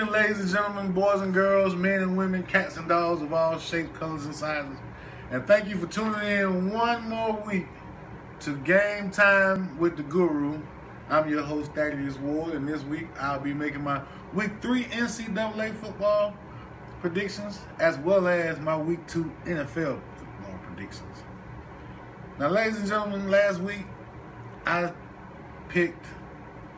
evening, ladies and gentlemen, boys and girls, men and women, cats and dogs of all shapes, colors, and sizes. And thank you for tuning in one more week to Game Time with the Guru. I'm your host, Thaddeus Ward, and this week I'll be making my Week 3 NCAA football predictions, as well as my Week 2 NFL football predictions. Now, ladies and gentlemen, last week I picked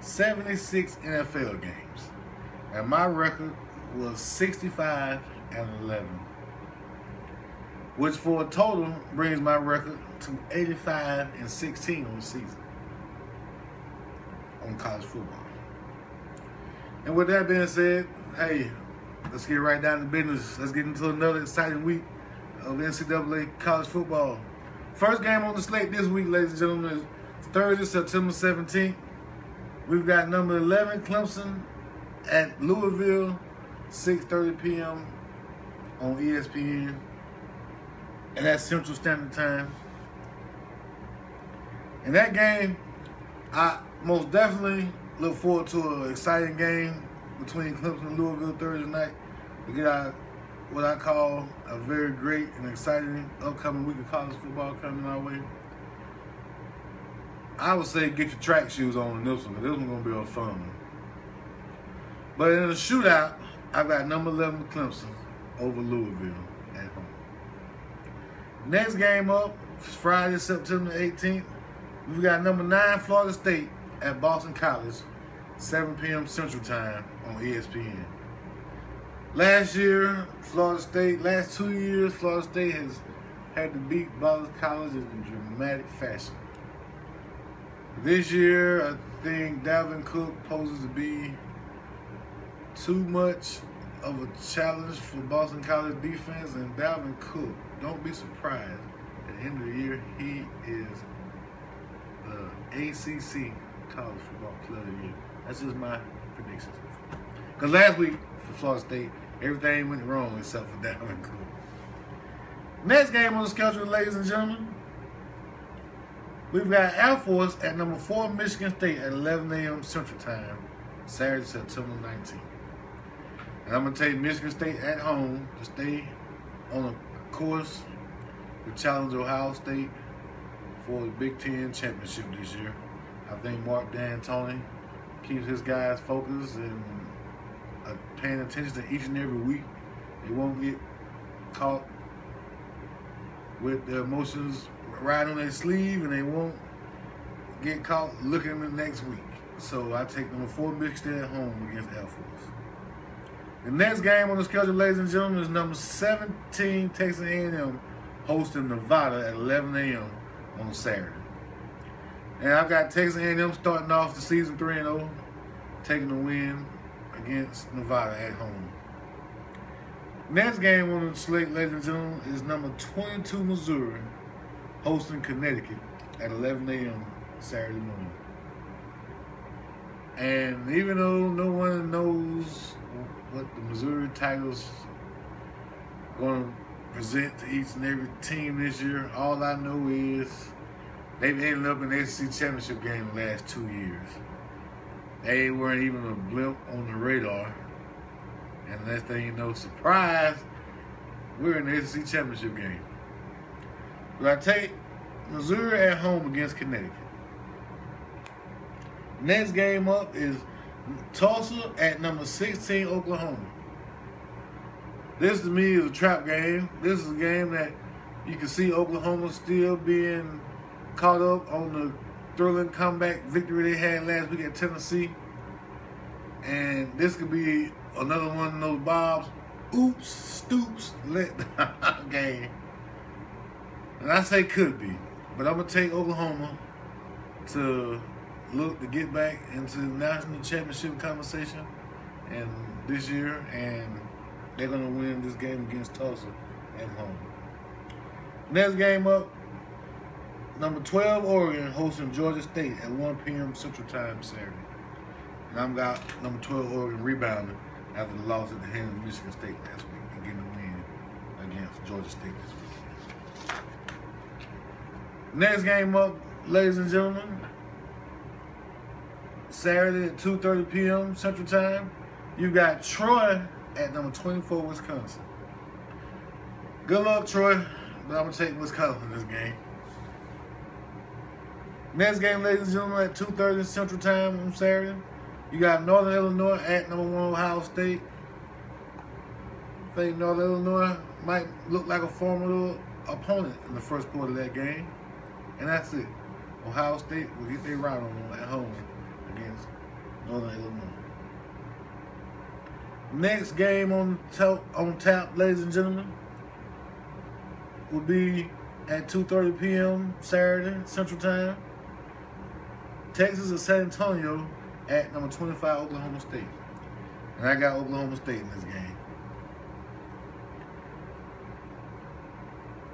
76 NFL games. And my record was 65-11, which for a total brings my record to 85-16 on the season on college football. And with that being said, hey, let's get right down to business. Let's get into another exciting week of NCAA college football. First game on the slate this week, ladies and gentlemen, is Thursday, September 17th. We've got number 11, Clemson, at Louisville, 6:30 p.m. on ESPN, and that's Central Standard Time. In that game, I most definitely look forward to an exciting game between Clemson and Louisville Thursday night. We get our, what I call a very great and exciting upcoming week of college football coming our way. I would say get your track shoes on in this one, because this one's going to be a fun one. But in the shootout, I've got number 11 Clemson over Louisville at home. Next game up is Friday, September 18th. We've got number 9 Florida State at Boston College, 7 p.m. Central Time on ESPN. Last 2 years, Florida State has had to beat Boston College in dramatic fashion. This year, I think Dalvin Cook poses to be too much of a challenge for Boston College defense, and Dalvin Cook, don't be surprised, at the end of the year, he is the ACC College Football Player of the Year. That's just my predictions. Because last week for Florida State, everything went wrong except for Dalvin Cook. Next game on the schedule, ladies and gentlemen, we've got Air Force at number 4 Michigan State at 11 a.m. Central Time, Saturday, September 19th. And I'm going to take Michigan State at home to stay on a course to challenge Ohio State for the Big Ten championship this year. I think Mark D'Antoni keeps his guys focused and paying attention to each and every week. They won't get caught with their emotions riding on their sleeve, and they won't get caught looking in the next week. So I take number 4 Michigan State at home against Air Force. The next game on the schedule, ladies and gentlemen, is number 17 Texas A&M hosting Nevada at 11 a.m. on Saturday. And I've got Texas A&M starting off the season 3-0, taking the win against Nevada at home. Next game on the slate, ladies and gentlemen, is number 22 Missouri hosting Connecticut at 11 a.m. Saturday morning. And even though no one knows what the Missouri Tigers are going to present to each and every team this year, all I know is they've ended up in the SEC championship game the last 2 years. They weren't even a blip on the radar. And next thing you know, surprise, we're in the SEC championship game. But I take Missouri at home against Connecticut. Next game up is Tulsa at number 16 Oklahoma. This to me is a trap game. This is a game that you can see Oklahoma still being caught up on the thrilling comeback victory they had last week at Tennessee. And this could be another one of those Bob's stoops let game. And I say could be. But I'm going to take Oklahoma to look to get back into the national championship conversation and this year, and they're going to win this game against Tulsa at home. Next game up, number 12 Oregon hosting Georgia State at 1 p.m. Central Time Saturday. And I've got number 12 Oregon rebounding after the loss at the hands of Michigan State last week and getting a win against Georgia State this week. Next game up, ladies and gentlemen, Saturday at 2:30 p.m. Central Time, You got Troy at number 24, Wisconsin. Good luck, Troy, but I'm going to take Wisconsin in this game. Next game, ladies and gentlemen, at 2:30 Central Time on Saturday. You got Northern Illinois at number 1, Ohio State. I think Northern Illinois might look like a formidable opponent in the first quarter of that game. And that's it. Ohio State will get their right on at home against Northern Illinois. Next game on tap, ladies and gentlemen, will be at 2:30 p.m. Saturday, Central Time. Texas and San Antonio at number 25, Oklahoma State. And I got Oklahoma State in this game.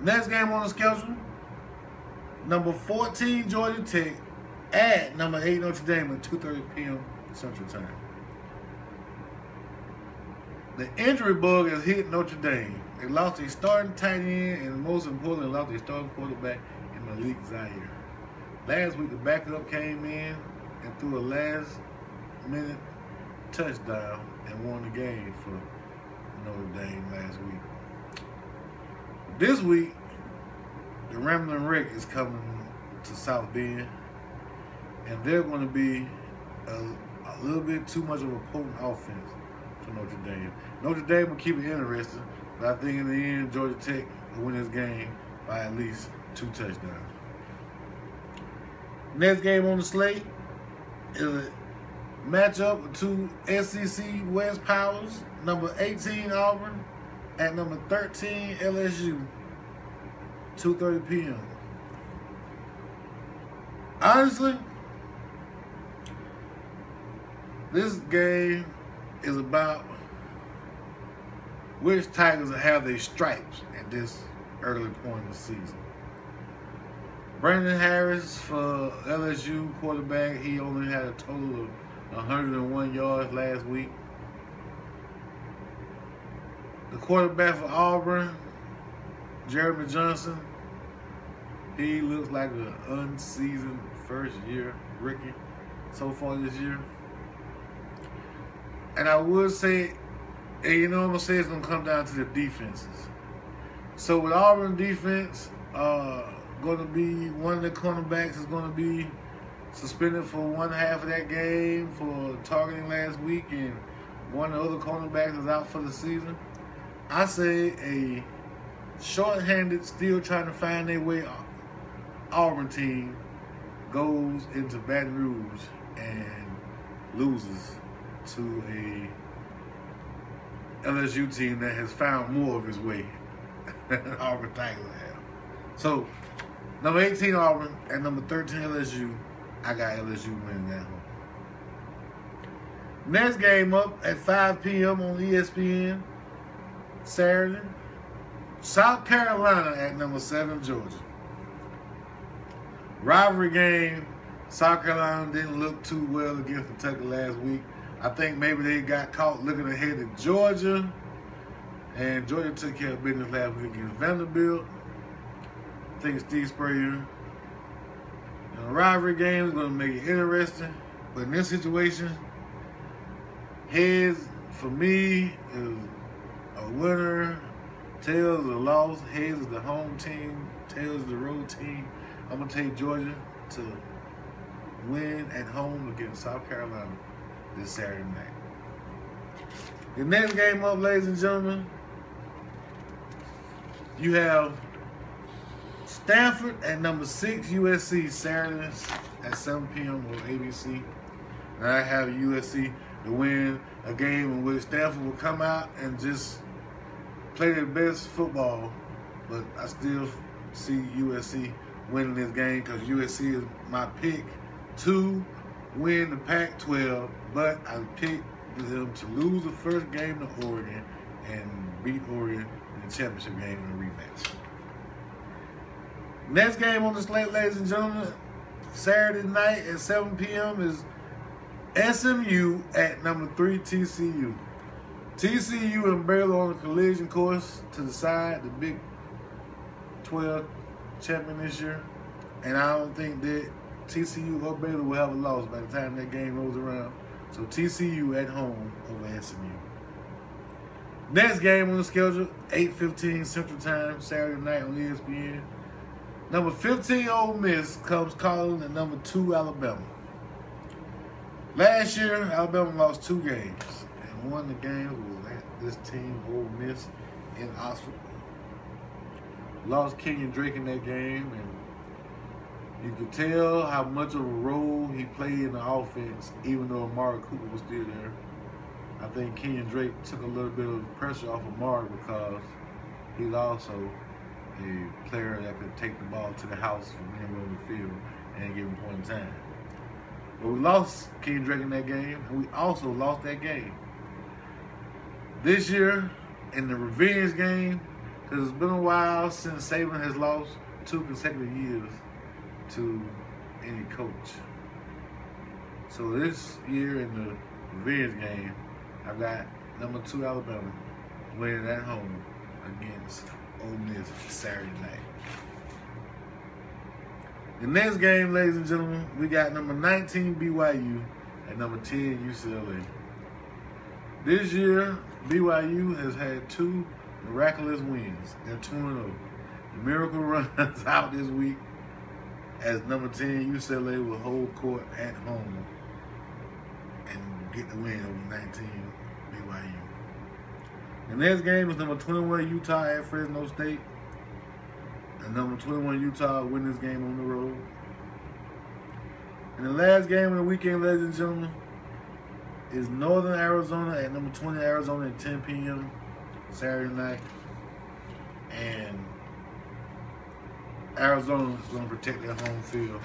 Next game on the schedule, number 14, Georgia Tech at number 8, Notre Dame at 2:30 p.m. Central Time. The injury bug has hit Notre Dame. They lost their starting tight end and most importantly, lost their starting quarterback in Malik Zaire. Last week, the backup came in and threw a last-minute touchdown and won the game for Notre Dame last week. This week, the Rambling Wreck is coming to South Bend, and they're going to be a little bit too much of a potent offense for Notre Dame. Notre Dame will keep it interesting, but I think in the end, Georgia Tech will win this game by at least 2 touchdowns. Next game on the slate is a matchup of 2 SEC West powers, number 18 Auburn at number 13 LSU, 2:30 p.m. Honestly, this game is about which Tigers have their stripes at this early point in the season. Brandon Harris for LSU quarterback, he only had a total of 101 yards last week. The quarterback for Auburn, Jeremy Johnson, he looks like an unseasoned first-year rookie so far this year. And I would say, and you know what I'm going to say, it's going to come down to the defenses. So with Auburn defense, going to be one of the cornerbacks is going to be suspended for one half of that game for targeting last week, and one of the other cornerbacks is out for the season. I say a short-handed, still trying to find their way Auburn team goes into Baton Rouge and loses to a LSU team that has found more of its way than Auburn Tigers have. So, number 18 Auburn and number 13 LSU, I got LSU winning that one. Next game up at 5 p.m. on ESPN Saturday, South Carolina at number 7 Georgia. Rivalry game. South Carolina didn't look too well against Kentucky last week. I think maybe they got caught looking ahead at Georgia, and Georgia took care of business last week against Vanderbilt. I think Steve Spurrier. And a rivalry game is going to make it interesting, but in this situation, heads for me is a winner, tails is a loss, heads is the home team, tails is the road team. I'm going to take Georgia to win at home against South Carolina this Saturday night. The next game up, ladies and gentlemen, you have Stanford at number 6 USC Saturday at 7 p.m. on ABC. And I have USC to win a game in which Stanford will come out and just play their best football. But I still see USC winning this game because USC is my pick to win the Pac-12. But I picked them to lose the first game to Oregon and beat Oregon in the championship game in the rematch. Next game on the slate, ladies and gentlemen, Saturday night at 7 p.m. is SMU at number 3 TCU. TCU and Baylor on a collision course to decide the Big 12 champion this year. And I don't think that TCU or Baylor will have a loss by the time that game rolls around So TCU at home over SMU. Next game on the schedule, 8:15 Central Time, Saturday night on ESPN. Number 15 Ole Miss comes calling at number 2 Alabama. Last year, Alabama lost 2 games, and one of the games was at this team, Ole Miss, in Oxford. Lost Kenyon Drake in that game, and you could tell how much of a role he played in the offense, even though Amari Cooper was still there. I think Kenyon Drake took a little bit of pressure off of Amari because he's also a player that could take the ball to the house from anywhere on the field at any given point in time. But we lost Kenyon Drake in that game, and we also lost that game. This year, in the revenge game, because it's been a while since Saban has lost 2 consecutive years to any coach. So this year in the revenge game, I've got number 2 Alabama winning at home against Ole Miss Saturday night. The next game, ladies and gentlemen, we got number 19 BYU and number 10 UCLA. This year, BYU has had 2 miraculous wins. They're 2-0. The miracle runs out this week as number 10 UCLA will hold court at home and get the win over 19 BYU. The next game is number 21 Utah at Fresno State. And number 21 Utah win this game on the road. And the last game of the weekend, ladies and gentlemen, is Northern Arizona at number 20 Arizona at 10 p.m. Saturday night. And Arizona is going to protect their home field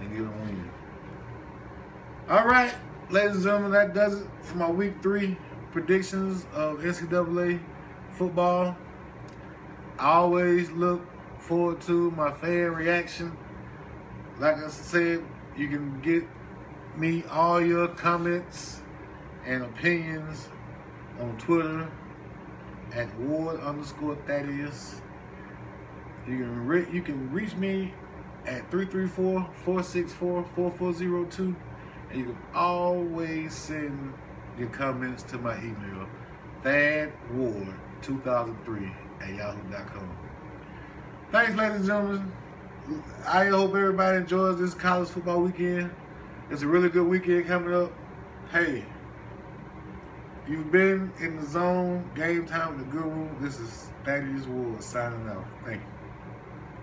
and get a win. All right, ladies and gentlemen, that does it for my week 3 predictions of NCAA football. I always look forward to my fan reaction. Like I said, you can get me all your comments and opinions on Twitter at Ward_Thaddeus. You can reach me at 334-464-4402, and you can always send your comments to my email, thadward2003@yahoo.com. Thanks, ladies and gentlemen. I hope everybody enjoys this college football weekend. It's a really good weekend coming up. Hey, you've been in the zone, game time with the good room. This is Thaddeus Ward signing out. Thank you.